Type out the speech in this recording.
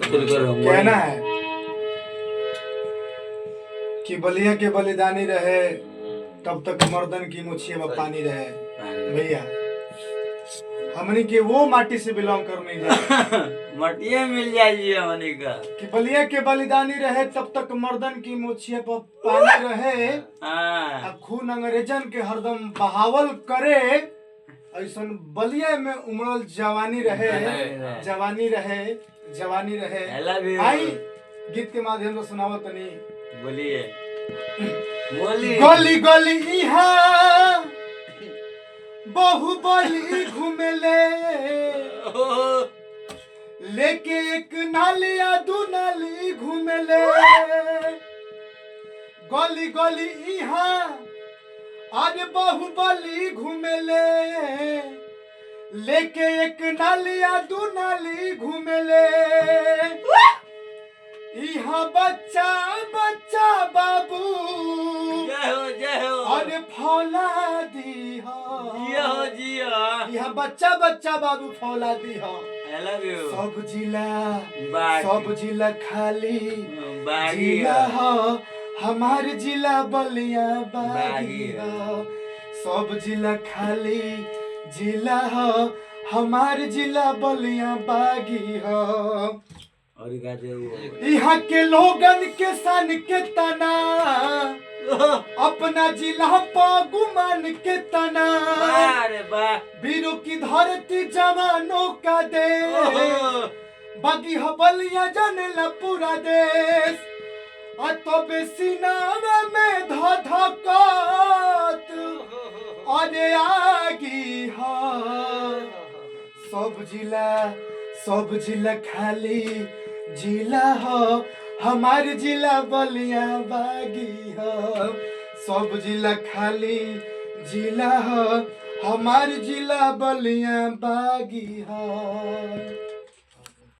कहना है कि बलिया के बलिदानी रहे तब तक मर्दन की मुछिया में पानी रहे। भैया हमनी के वो माटी से बिलोंग करने जाए मटिया मिल जाएगी हमनी का कि बलिया के बलिदानी रहे तब तक मर्दन की मुछिया पर पानी रहे। खून अंग्रेजन के हरदम बहावल करे ऐसन बलिया में उमड़ल जवानी रहे जवानी रहे जवानी रहे। आई गीत के माध्यम से सुनावत तनी बोलिए गली गली इहाँ बाहुबली घूमेले लेके एक नालिया दू नाली घूमेले। गली गली इहाँ आज बाहुबली घूमेले लेके एक नालिया दू नाली घूमेले। इहाँ बच्चा बच्चा बाबू जय हो अरे फौलादी हो यहाँ बच्चा बच्चा बाबू फौलादी हो। सब जिला खाली जिला हो हमार जिला बलिया बागी हो। सब जिला खाली जिला हो हमार जिला बलिया बागी हो। यहाँ के लोगन के सन के तना अपना जिला पर गुमान के तना वीरों की धरती जवानों का देश बागी हबलिया जनेला पूरा देश। तो बेसिनावा में धधकत अरे आगी हो। सब जिला खाली जिला हो हमार जिला बलिया बागी हो। सब जिला खाली जिला हो हमार जिला बलिया बागी हो।